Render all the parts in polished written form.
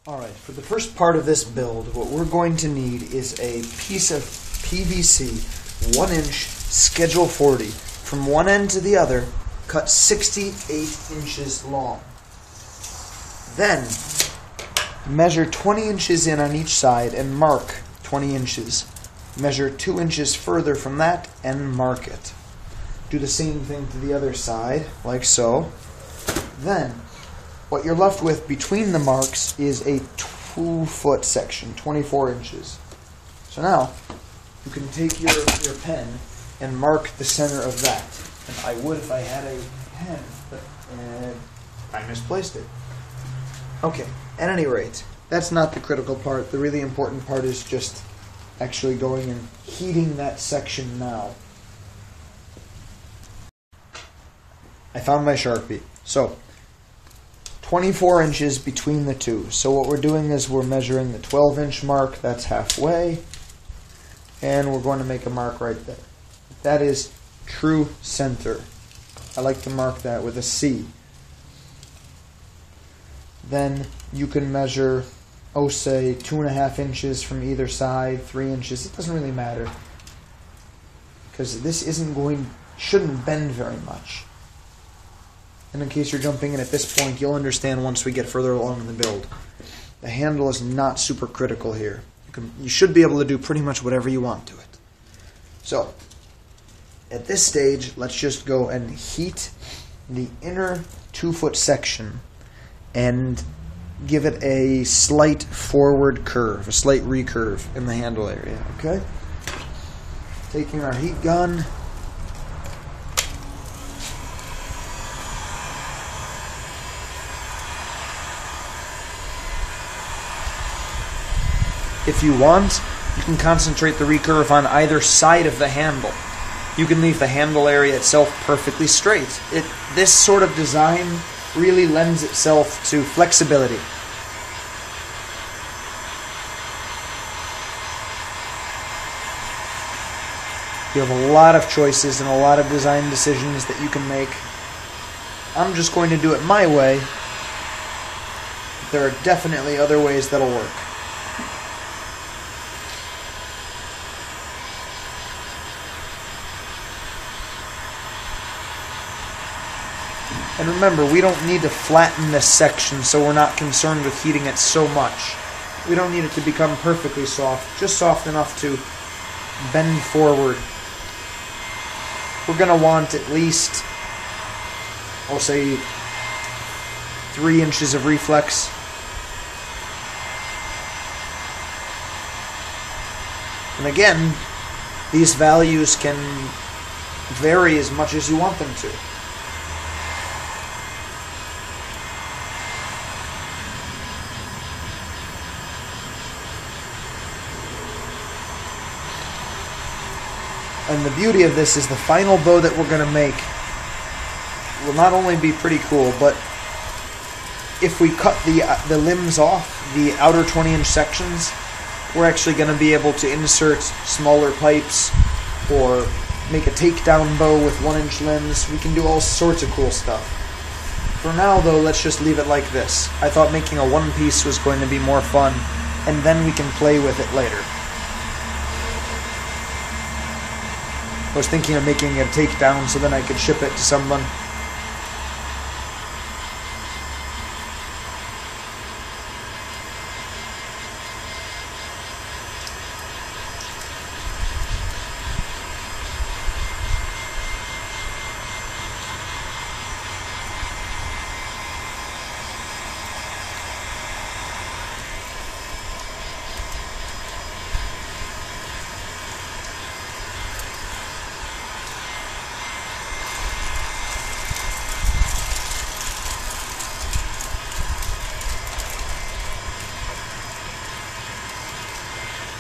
Alright, for the first part of this build, what we're going to need is a piece of PVC, 1-inch, schedule 40, from one end to the other, cut 68 inches long. Then, measure 20 inches in on each side and mark 20 inches. Measure 2 inches further from that and mark it. Do the same thing to the other side, like so. Then, what you're left with between the marks is a 2-foot section, 24 inches. So now, you can take your pen and mark the center of that. And I would if I had a pen, but I misplaced it. Okay, at any rate, that's not the critical part. The really important part is just actually going and heating that section now. I found my Sharpie. So, 24 inches between the two. So what we're doing is we're measuring the 12-inch mark, that's halfway, and we're going to make a mark right there. That is true center. I like to mark that with a C. Then you can measure, say 2.5 inches from either side, 3 inches. It doesn't really matter, because this shouldn't bend very much. And in case you're jumping in at this point, you'll understand once we get further along in the build. The handle is not super critical here. You should be able to do pretty much whatever you want to it. So, at this stage, let's just go and heat the inner 2-foot section and give it a slight forward curve, a slight recurve in the handle area, okay? Taking our heat gun. If you want, you can concentrate the recurve on either side of the handle. You can leave the handle area itself perfectly straight. This sort of design really lends itself to flexibility. You have a lot of choices and a lot of design decisions that you can make. I'm just going to do it my way. There are definitely other ways that'll work. And remember, we don't need to flatten this section, so we're not concerned with heating it so much. We don't need it to become perfectly soft, just soft enough to bend forward. We're going to want at least, I'll say, 3 inches of reflex. And again, these values can vary as much as you want them to. And the beauty of this is the final bow that we're going to make will not only be pretty cool, but if we cut the limbs off, the outer 20-inch sections, we're actually going to be able to insert smaller pipes or make a takedown bow with 1-inch limbs. We can do all sorts of cool stuff. For now, though, let's just leave it like this. I thought making a one-piece was going to be more fun, and then we can play with it later. I was thinking of making a takedown so then I could ship it to someone.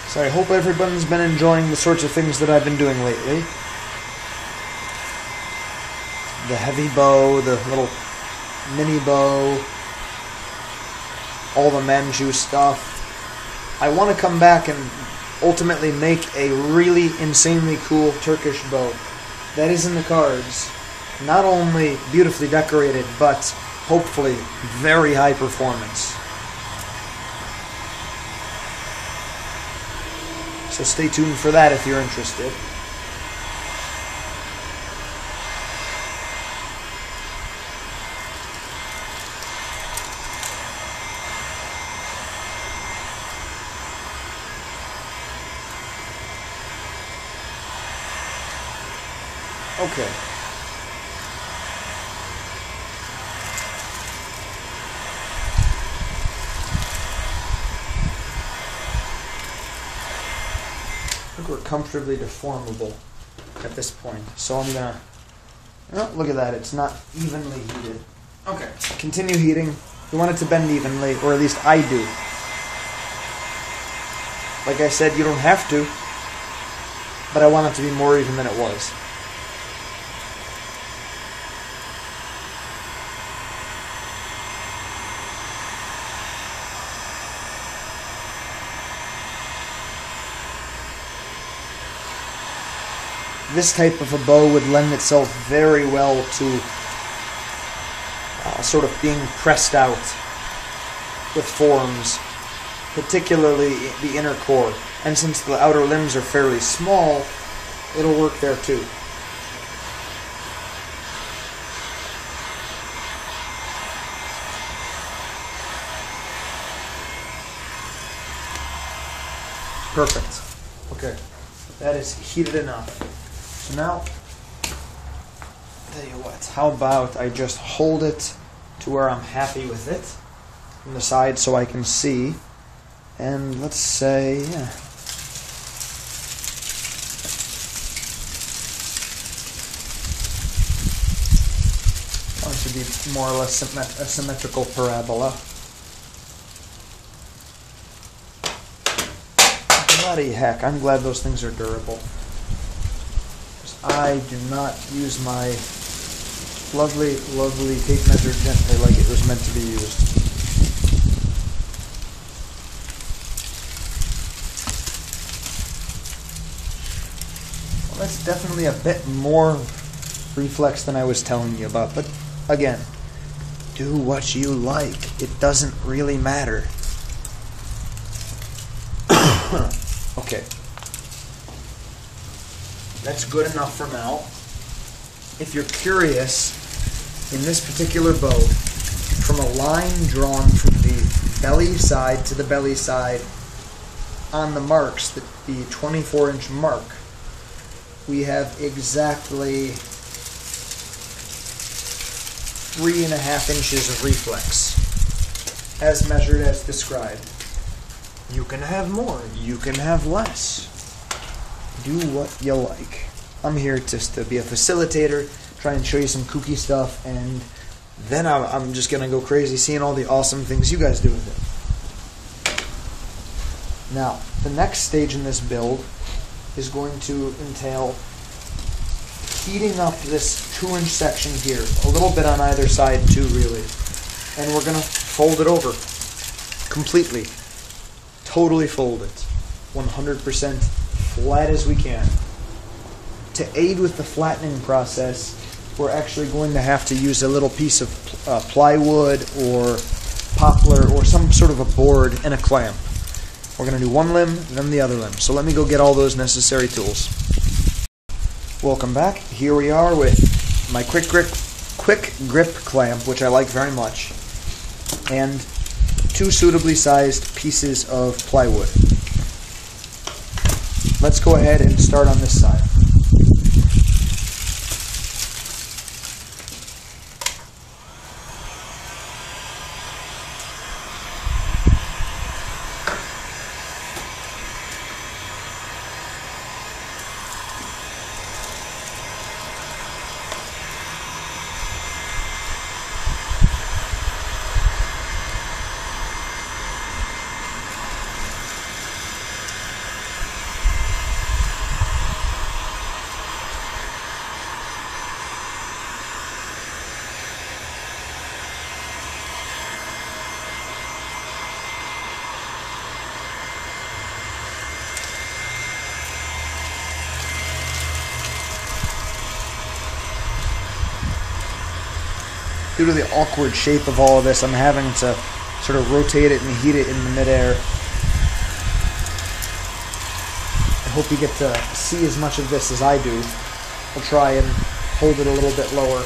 So I hope everyone's been enjoying the sorts of things that I've been doing lately. The heavy bow, the little mini bow, all the Manchu stuff. I want to come back and ultimately make a really insanely cool Turkish bow. That is in the cards. Not only beautifully decorated, but hopefully very high performance. So stay tuned for that if you're interested. Okay. I think we're comfortably deformable at this point. So I'm gonna, oh, look at that, it's not evenly heated. Okay, continue heating. We want it to bend evenly, or at least I do. Like I said, you don't have to, but I want it to be more even than it was. This type of a bow would lend itself very well to sort of being pressed out with forms, particularly the inner core. And since the outer limbs are fairly small, it'll work there too. Perfect. Okay, that is heated enough. So now, tell you what, how about I just hold it to where I'm happy with it from the side so I can see, and let's say, yeah. It should be more or less a symmetrical parabola. Bloody heck, I'm glad those things are durable. I do not use my lovely, lovely tape measure gently like it was meant to be used. Well, that's definitely a bit more reflex than I was telling you about, but again, do what you like. It doesn't really matter. Okay. That's good enough for now. If you're curious, in this particular bow, from a line drawn from the belly side to the belly side on the marks, the 24-inch mark, we have exactly 3.5 inches of reflex, as measured as described. You can have more, you can have less. Do what you like. I'm here just to be a facilitator, try and show you some kooky stuff, and then I'm just going to go crazy seeing all the awesome things you guys do with it. Now, the next stage in this build is going to entail heating up this 2-inch section here, a little bit on either side too, really. And we're going to fold it over completely. Totally fold it. 100% flat as we can. To aid with the flattening process, we're actually going to have to use a little piece of plywood or poplar or some sort of a board and a clamp. We're going to do one limb, then the other limb. So let me go get all those necessary tools. Welcome back. Here we are with my quick grip clamp, which I like very much, and 2 suitably sized pieces of plywood. Let's go ahead and start on this side. Due to the awkward shape of all of this, I'm having to sort of rotate it and heat it in the midair. hope you get to see as much of this as I do. I'll try and hold it a little bit lower.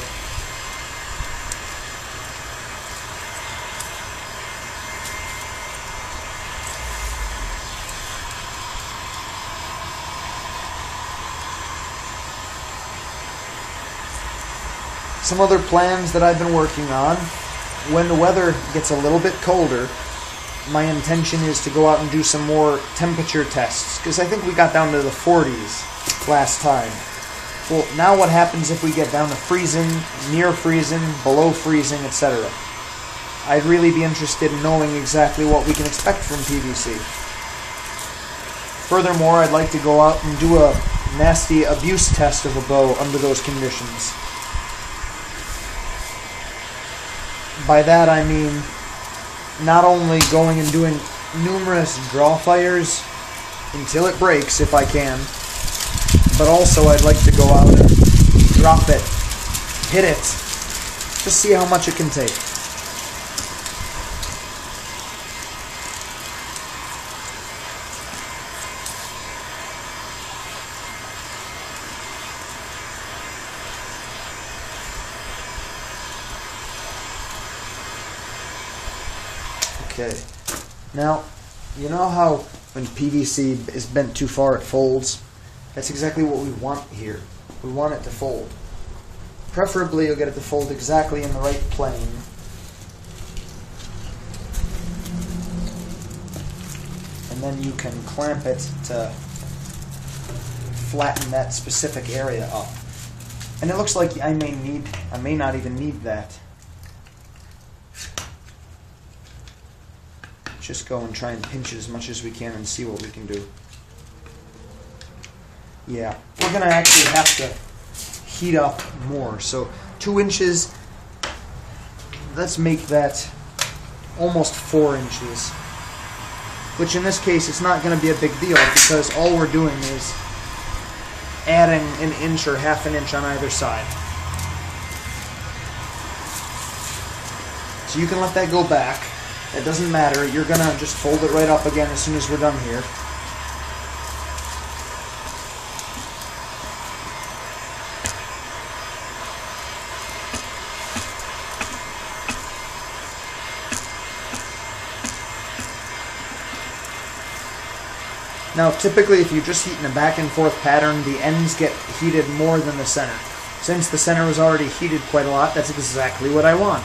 Some other plans that I've been working on, when the weather gets a little bit colder, my intention is to go out and do some more temperature tests, because I think we got down to the 40s last time. Well, now what happens if we get down to freezing, near freezing, below freezing, etc.? I'd really be interested in knowing exactly what we can expect from PVC. Furthermore, I'd like to go out and do a nasty abuse test of a bow under those conditions. By that I mean not only going and doing numerous draw fires until it breaks if I can, but also I'd like to go out and drop it, hit it, just see how much it can take. Okay, now, you know how when PVC is bent too far it folds? That's exactly what we want here. We want it to fold. Preferably you'll get it to fold exactly in the right plane. And then you can clamp it to flatten that specific area up. And it looks like I may not even need that. Just go and try and pinch it as much as we can and see what we can do. Yeah, we're going to actually have to heat up more. So 2 inches, let's make that almost 4 inches. Which in this case, it's not going to be a big deal because all we're doing is adding an inch or half an inch on either side. So you can let that go back. It doesn't matter. You're going to just fold it right up again as soon as we're done here. Now, typically, if you're just heating a back and forth pattern, the ends get heated more than the center. Since the center was already heated quite a lot, that's exactly what I want.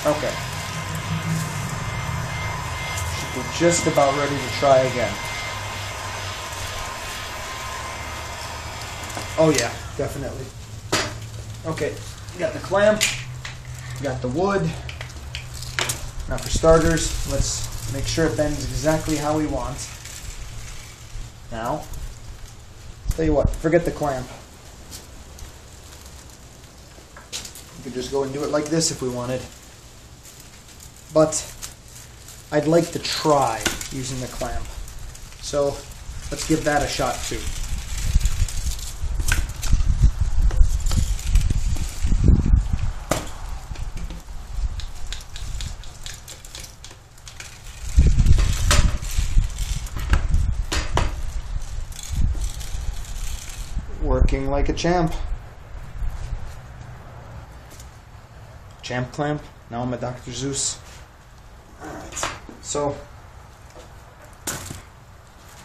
Okay. We're just about ready to try again. Oh yeah, definitely. Okay, we got the clamp, we got the wood. Now for starters, let's make sure it bends exactly how we want. Now, tell you what, forget the clamp. We could just go and do it like this if we wanted. But I'd like to try using the clamp. So let's give that a shot too. Working like a champ. Champ clamp. Now I'm a Dr. Zeus. Alright, so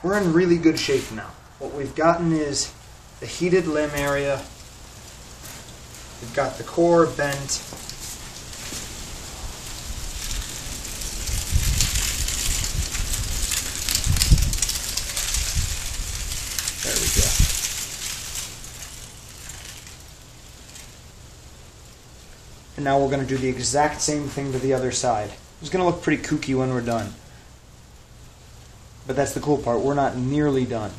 we're in really good shape now. What we've gotten is the heated limb area. We've got the core bent. There we go. And now we're going to do the exact same thing to the other side. It's going to look pretty kooky when we're done. But that's the cool part. We're not nearly done.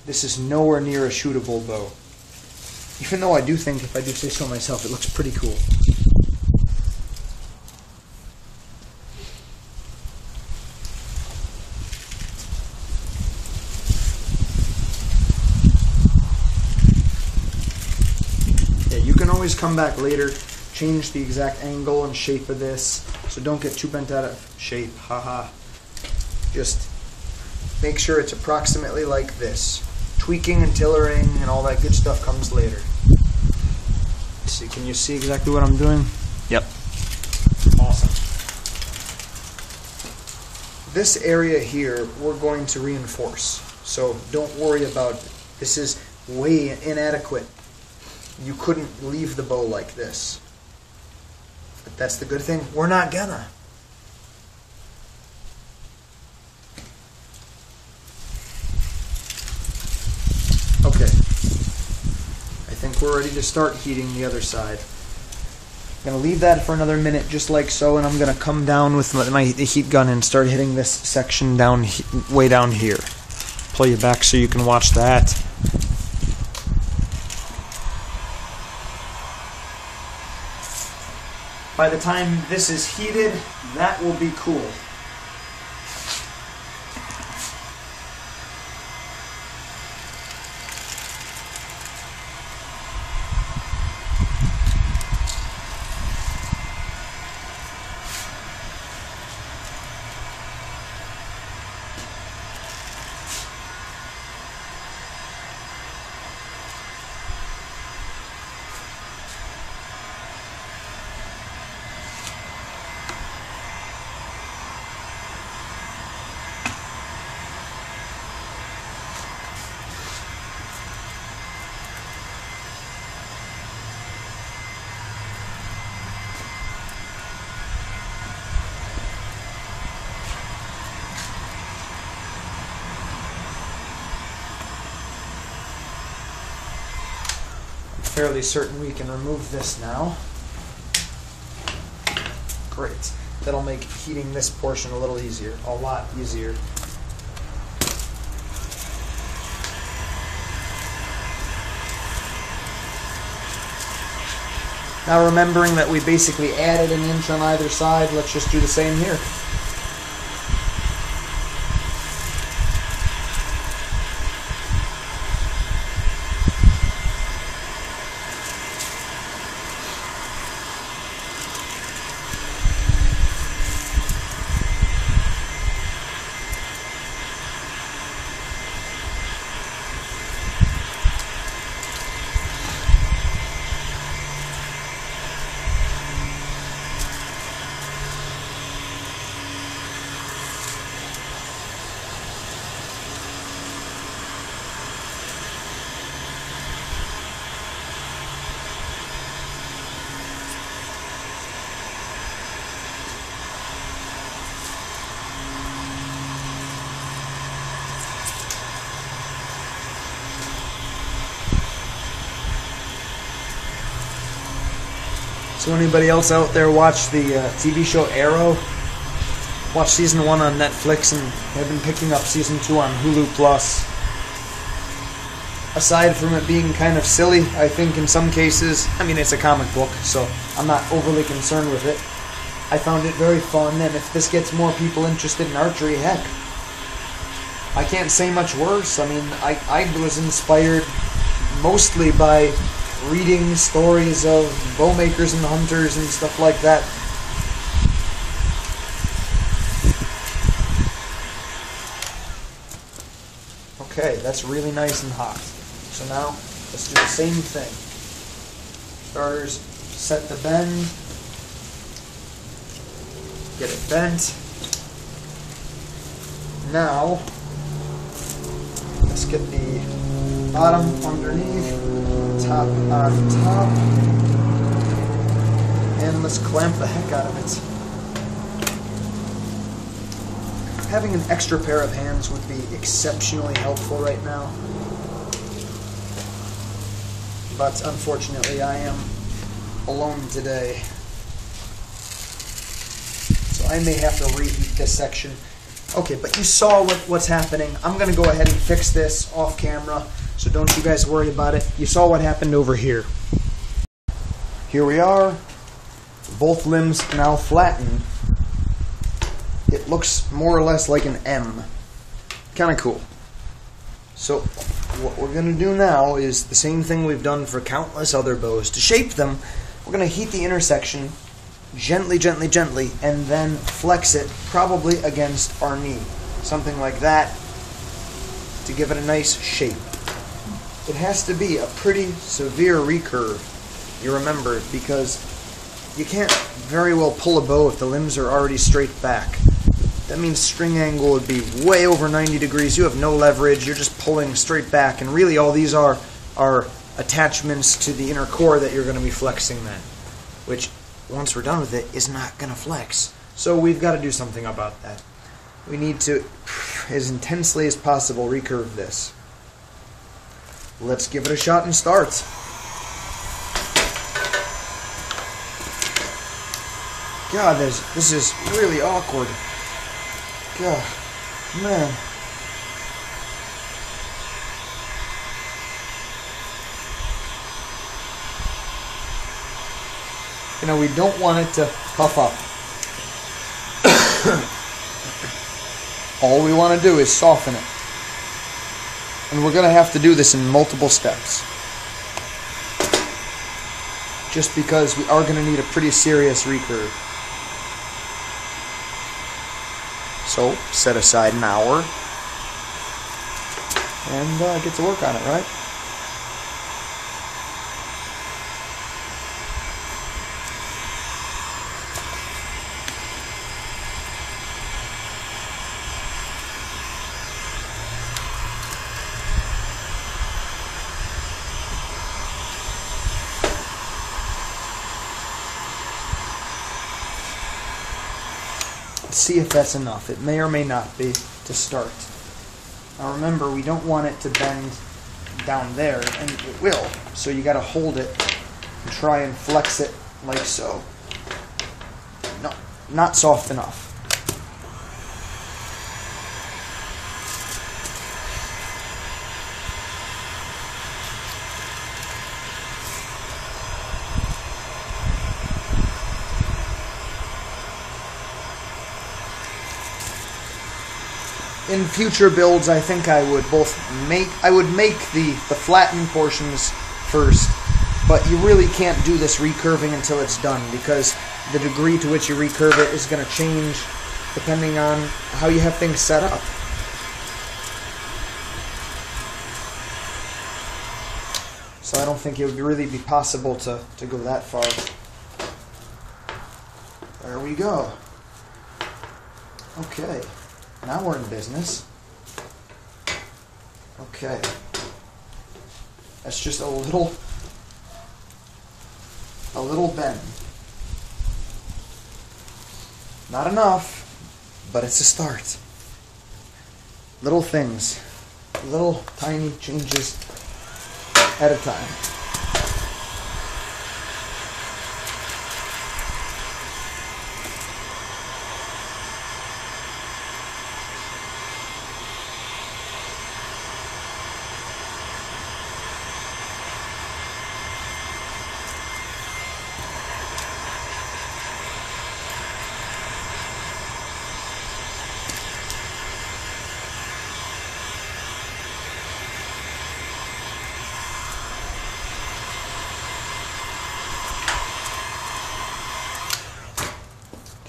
This is nowhere near a shootable bow. Even though I do think, if I do say so myself, it looks pretty cool. Yeah, you can always come back later, change the exact angle and shape of this, so don't get too bent out of shape, haha. Just make sure it's approximately like this. Tweaking and tillering and all that good stuff comes later. Let's see, can you see exactly what I'm doing? Yep. Awesome. This area here we're going to reinforce, so don't worry about it. This is way inadequate. You couldn't leave the bow like this. But that's the good thing, we're not gonna. Okay, I think we're ready to start heating the other side. I'm going to leave that for another minute just like so, and I'm going to come down with my heat gun and start hitting this section down way down here. Play you back so you can watch that. By the time this is heated, that will be cool. Fairly certain we can remove this now. Great. That'll make heating this portion a little easier, a lot easier. Now remembering that we basically added an inch on either side, let's just do the same here. So anybody else out there watch the TV show Arrow? Watch season 1 on Netflix and have been picking up season 2 on Hulu Plus. Aside from it being kind of silly, I think in some cases, I mean it's a comic book, so I'm not overly concerned with it. I found it very fun, and if this gets more people interested in archery, heck, I can't say much worse. I mean, I was inspired mostly by reading stories of bow makers and hunters and stuff like that. Okay, that's really nice and hot. So now, let's do the same thing. Starters, set the bend. Get it bent. Now, let's get the bottom underneath, top on top, and let's clamp the heck out of it. Having an extra pair of hands would be exceptionally helpful right now, but unfortunately I am alone today, so I may have to reheat this section. Okay, but you saw what's happening. I'm going to go ahead and fix this off camera, so don't you guys worry about it. You saw what happened over here. Here we are. Both limbs now flattened. It looks more or less like an M. Kind of cool. So what we're going to do now is the same thing we've done for countless other bows. To shape them, we're going to heat the intersection gently, gently, gently, and then flex it probably against our knee. Something like that to give it a nice shape. It has to be a pretty severe recurve, you remember, because you can't very well pull a bow if the limbs are already straight back. That means string angle would be way over 90 degrees. You have no leverage. You're just pulling straight back. And really all these are attachments to the inner core that you're going to be flexing then, which once we're done with it is not going to flex. So we've got to do something about that. We need to, as intensely as possible, recurve this. Let's give it a shot and start. God, this is really awkward. God, man. You know, we don't want it to puff up. All we want to do is soften it. And we're going to have to do this in multiple steps. Just because we are going to need a pretty serious recurve. So, set aside an hour and get to work on it, right? See if that's enough. It may or may not be to start. Now remember, we don't want it to bend down there, and it will. So you got to hold it and try and flex it like so. No, not soft enough. In future builds, I think I would make the flattened portions first, but you really can't do this recurving until it's done, because the degree to which you recurve it is going to change depending on how you have things set up. So I don't think it would really be possible to go that far. There we go. Okay. Now we're in business. Okay. That's just a little bend. Not enough, but it's a start. Little things. Little tiny changes at a time.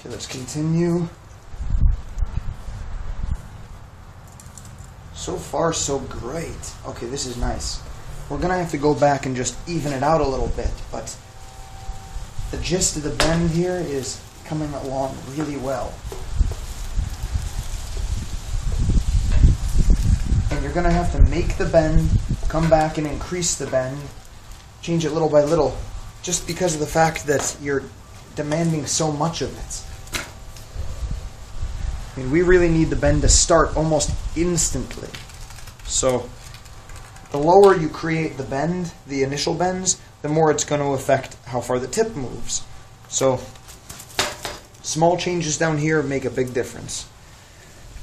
Okay, let's continue. So far, so great. Okay, this is nice. We're going to have to go back and just even it out a little bit, but the gist of the bend here is coming along really well. And you're going to have to make the bend, come back and increase the bend, change it little by little, just because of the fact that you're demanding so much of it. I mean, we really need the bend to start almost instantly. So the lower you create the bend, the initial bends, the more it's going to affect how far the tip moves. So small changes down here make a big difference.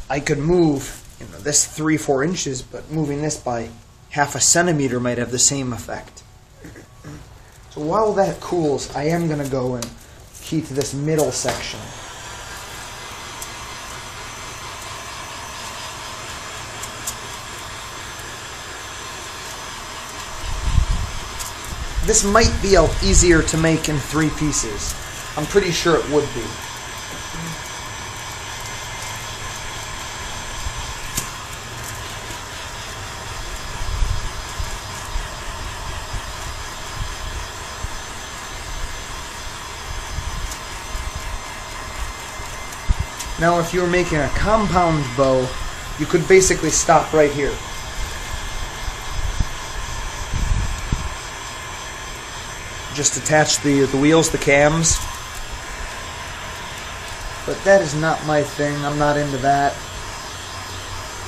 I could move this 3-4 inches, but moving this by half a centimeter might have the same effect. So while that cools, I am going to go and heat this middle section. This might be easier to make in 3 pieces. I'm pretty sure it would be. Now, if you were making a compound bow, you could basically stop right here. Just attach the wheels, the cams. But that is not my thing. I'm not into that.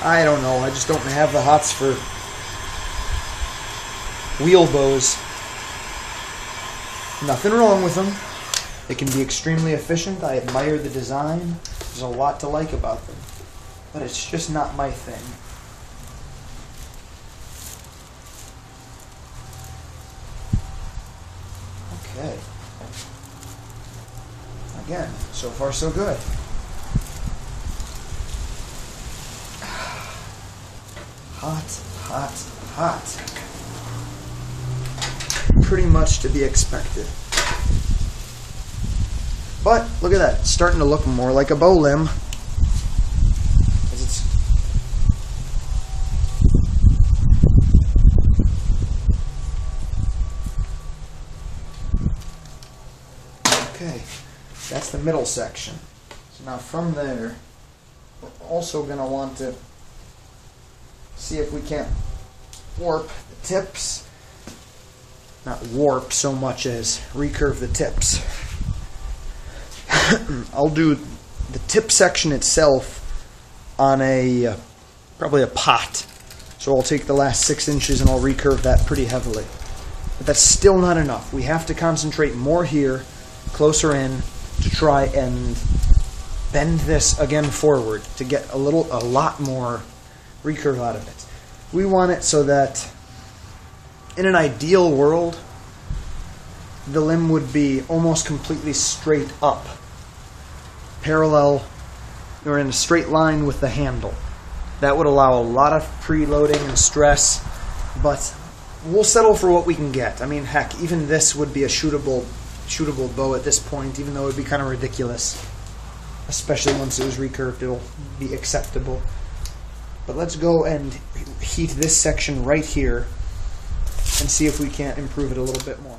I don't know. I just don't have the hots for wheel bows. Nothing wrong with them. They can be extremely efficient. I admire the design. There's a lot to like about them. But it's just not my thing. Okay. Again, so far so good. Hot, hot, hot. Pretty much to be expected. But look at that, it's starting to look more like a bow limb. Okay, that's the middle section. So now from there, we're also going to want to see if we can't warp the tips. Not warp so much as recurve the tips. I'll do the tip section itself on probably a pot. So I'll take the last 6 inches and I'll recurve that pretty heavily. But that's still not enough. We have to concentrate more here, closer in, to try and bend this again forward to get a lot more recurve out of it. We want it so that in an ideal world, the limb would be almost completely straight up, parallel or in a straight line with the handle. That would allow a lot of preloading and stress, but we'll settle for what we can get. I mean, heck, even this would be a shootable bow at this point, even though it would be kind of ridiculous. Especially once it was recurved, it'll be acceptable. But let's go and heat this section right here and see if we can't improve it a little bit more.